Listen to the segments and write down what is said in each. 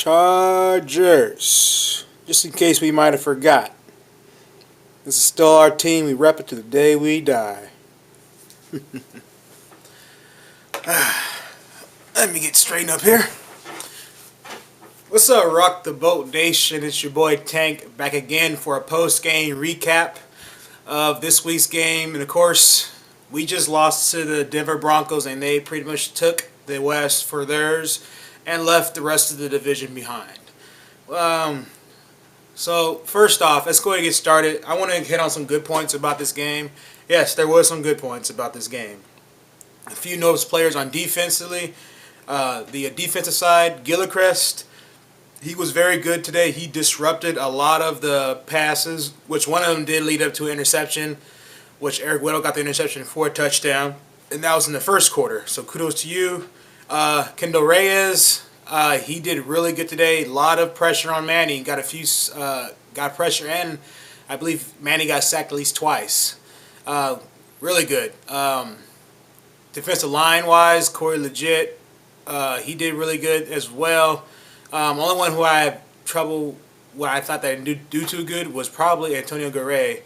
Chargers. Just in case we might have forgot. This is still our team. We rep it to the day we die. Let me get straightened up here. What's up, Rock the Boat Nation? It's your boy Tank back again for a post-game recap of this week's game. And of course, we just lost to the Denver Broncos, and they pretty much took the West for theirs and left the rest of the division behind. So first off, let's go ahead and get started. I want to hit on some good points about this game. Yes, there was some good points about this game. A few notable players on defensively. The defensive side, Gilchrist, he was very good today. He disrupted a lot of the passes, which one of them did lead up to an interception, which Eric Weddle got the interception for a touchdown, and that was in the first quarter. So kudos to you. Kendall Reyes, he did really good today. A lot of pressure on Manny. Got pressure, and I believe Manny got sacked at least twice. Really good. Defensive line wise, Corey Legit, he did really good as well. Only one who I had trouble, what I thought that I didn't do too good was probably Antonio Garay.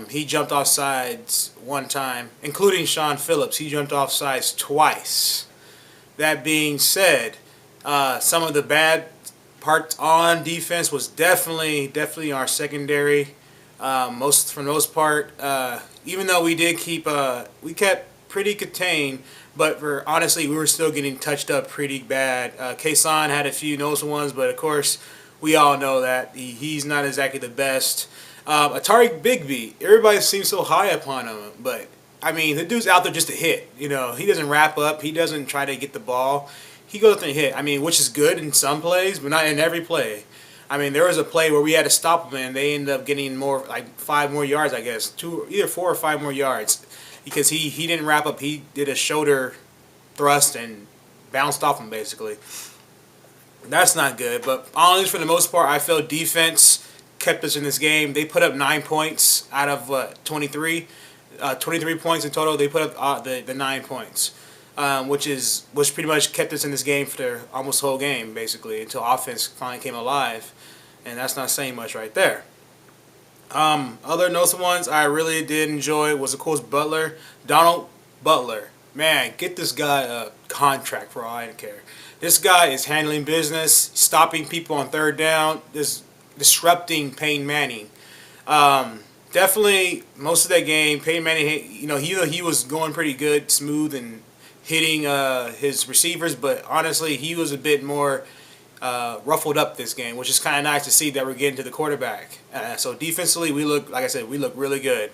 He jumped off sides one time, including Sean Phillips. He jumped off sides twice. That being said, some of the bad parts on defense was definitely our secondary. For the most part, even though we did we kept pretty contained, but honestly, we were still getting touched up pretty bad. Kason had a few noticeable ones, but of course, we all know that he's not exactly the best. Atari Bigby, everybody seems so high upon him, but I mean, the dude's out there just to hit. You know, he doesn't wrap up. He doesn't try to get the ball. He goes there and hit. I mean, which is good in some plays, but not in every play. I mean, there was a play where we had to stop him, and they ended up getting like 5 more yards, I guess. Either 4 or 5 more yards. Because he didn't wrap up. He did a shoulder thrust and bounced off him, basically. That's not good. But honestly, for the most part, I felt defense kept us in this game. They put up 9 points out of 23. 23 points in total. They put up the 9 points, which pretty much kept us in this game for almost the whole game, basically, until offense finally came alive. And that's not saying much right there. Other notable ones I really did enjoy was, of course, Butler. Donald Butler. Man, get this guy a contract for all I care. This guy is handling business, stopping people on third down, disrupting Peyton Manning. Definitely, most of that game, Peyton Manning, he was going pretty good, smooth, and hitting his receivers, but honestly, he was a bit more ruffled up this game, which is kind of nice to see that we're getting to the quarterback. So defensively, like I said, we look really good.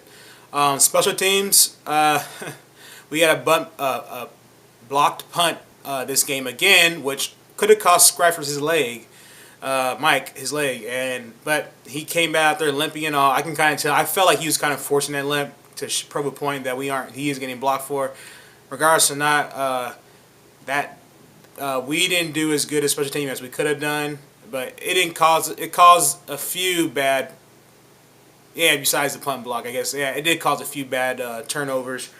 Special teams, we had a blocked punt this game again, which could have cost Scrappers his leg, Mike his leg, but he came out there limping and all. I can kind of tell. I felt like he was kind of forcing that limp to prove a point that he is getting blocked for. Regardless or not, we didn't do as good a special team as we could have done, but it caused a few bad. Yeah, besides the punt block, I guess. Yeah, it did cause a few bad turnovers,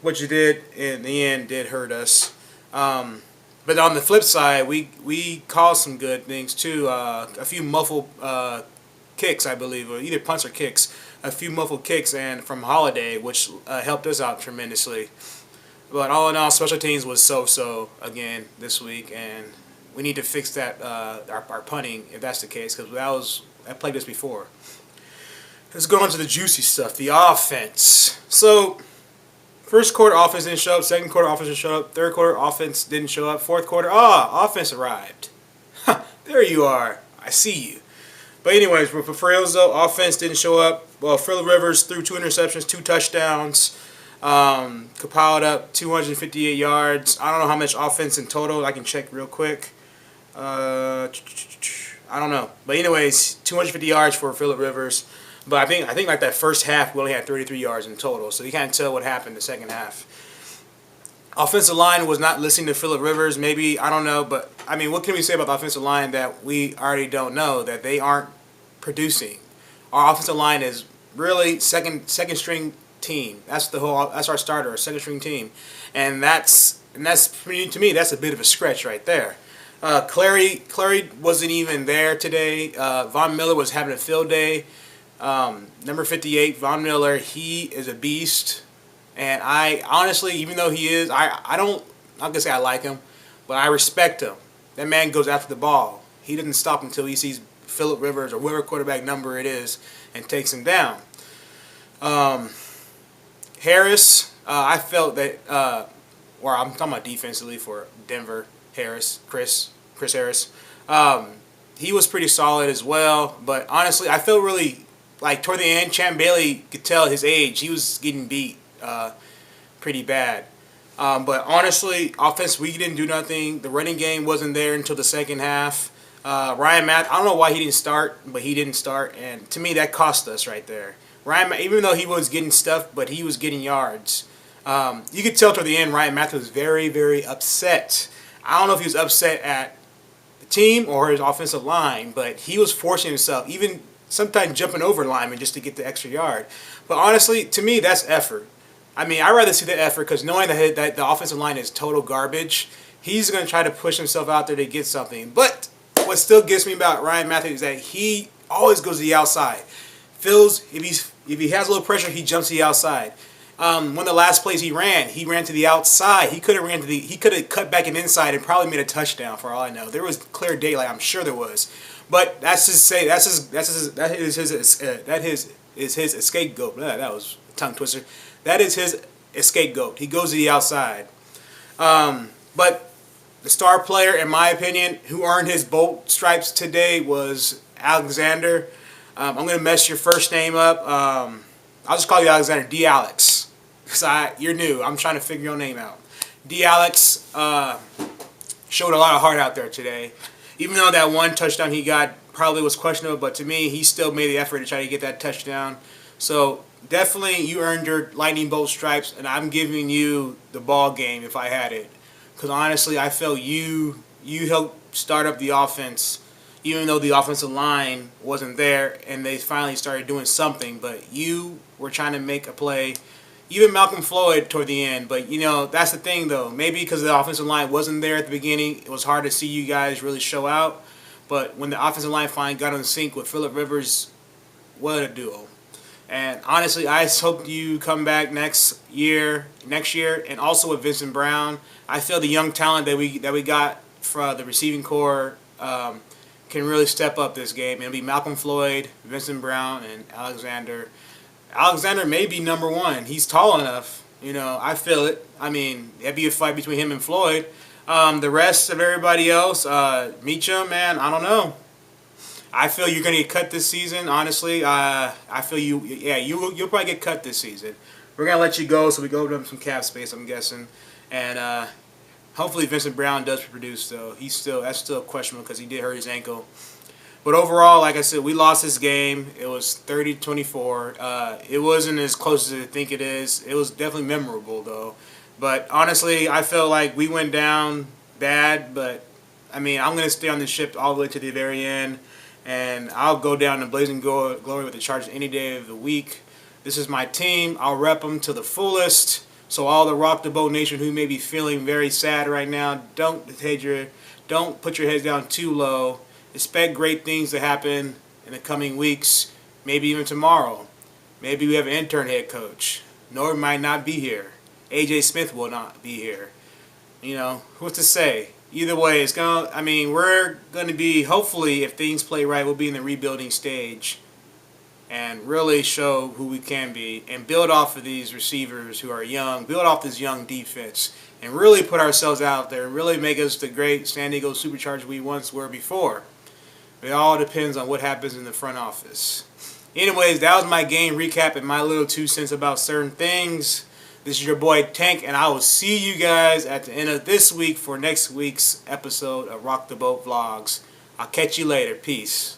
which it did in the end did hurt us. But on the flip side, we caused some good things too. A few muffled kicks, I believe, or either punts or kicks. A few muffled kicks and from Holiday, which helped us out tremendously. But all in all, special teams was so-so again this week, and we need to fix that our punting if that's the case, because that plagued us before. Let's go on to the juicy stuff, the offense. So, first quarter offense didn't show up, second quarter offense didn't show up, third quarter offense didn't show up, fourth quarter, offense arrived. There you are. I see you. But anyways, for Frilzo, offense didn't show up. Well, Phillip Rivers threw 2 interceptions, 2 touchdowns. Compiled up 258 yards. I don't know how much offense in total. I can check real quick. I don't know. But anyways, 250 yards for Phillip Rivers. But I think like that first half we only had 33 yards in total. So you can't tell what happened in the second half. Offensive line was not listening to Phillip Rivers. Maybe, I don't know. But I mean, what can we say about the offensive line that we already don't know? That they aren't producing. Our offensive line is really second string team. That's our starter, our second string team, and to me that's a bit of a stretch right there. Clary wasn't even there today. Von Miller was having a field day. Number 58, Von Miller, he is a beast. And I honestly, even though he is, I don't, I'm going to say I like him, but I respect him. That man goes after the ball. He doesn't stop until he sees Phillip Rivers or whatever quarterback number it is and takes him down. Harris, I felt that, or I'm talking about defensively for Denver, Chris Harris. He was pretty solid as well, but honestly, I felt really like toward the end, Champ Bailey could tell his age. He was getting beat pretty bad. But honestly, offense, we didn't do nothing. The running game wasn't there until the second half. Ryan Math, I don't know why he didn't start, but he didn't start, and to me, that cost us right there. Ryan, even though he was getting stuff, but he was getting yards. You could tell toward the end, Ryan Math was very, very upset. I don't know if he was upset at the team or his offensive line, but he was forcing himself, even sometimes jumping over linemen just to get the extra yard. But honestly, to me, that's effort. I mean, I'd rather see the effort because knowing that the offensive line is total garbage, he's going to try to push himself out there to get something. But what still gets me about Ryan Matthews is that he always goes to the outside. If he has a little pressure, he jumps to the outside. One of the last plays he ran to the outside. He could have cut back and inside and probably made a touchdown for all I know. There was clear daylight, I'm sure there was. But that is his scapegoat. That was a tongue twister. That is his scapegoat. He goes to the outside. But the star player, in my opinion, who earned his bolt stripes today was Alexander. I'm going to mess your first name up. I'll just call you Alexander. D. Alex. Because you're new. I'm trying to figure your name out. D. Alex showed a lot of heart out there today. Even though that one touchdown he got probably was questionable, but to me, he still made the effort to try to get that touchdown. So definitely you earned your lightning bolt stripes, and I'm giving you the ball game if I had it. Because honestly, I felt you helped start up the offense, even though the offensive line wasn't there, and they finally started doing something. But you were trying to make a play. Even Malcolm Floyd toward the end. But, that's the thing, though. Maybe because the offensive line wasn't there at the beginning, it was hard to see you guys really show out. But when the offensive line finally got on sync with Phillip Rivers, what a duo. And honestly, I hope you come back next year, and also with Vincent Brown. I feel the young talent that we got from the receiving corps can really step up this game. It'll be Malcolm Floyd, Vincent Brown, and Alexander. Alexander may be number one. He's tall enough. I feel it. I mean, it'd be a fight between him and Floyd. The rest of everybody else, Meacham, man, I don't know. I feel you're going to get cut this season, honestly. I feel you'll probably get cut this season. We're going to let you go so we go to some cap space, I'm guessing. And hopefully Vincent Brown does produce, though. That's still questionable because he did hurt his ankle. But overall, like I said, we lost this game. It was 30-24. It wasn't as close as I think it is. It was definitely memorable, though. But honestly, I felt like we went down bad. But, I mean, I'm going to stay on this ship all the way to the very end. And I'll go down in blazing glory with the Chargers any day of the week. This is my team. I'll rep them to the fullest. So all the Rock the Boat Nation who may be feeling very sad right now, don't put your heads down too low. Expect great things to happen in the coming weeks, maybe even tomorrow. Maybe we have an intern head coach. Norton might not be here. A.J. Smith will not be here. Who's to say? Either way, we're going to be, hopefully, if things play right, we'll be in the rebuilding stage and really show who we can be and build off of these receivers who are young, build off this young defense, and really put ourselves out there and really make us the great San Diego Superchargers we once were before. It all depends on what happens in the front office. Anyways, that was my game recap and my little 2 cents about certain things. This is your boy Tank, and I will see you guys at the end of this week for next week's episode of Rock the Boat Vlogs. I'll catch you later. Peace.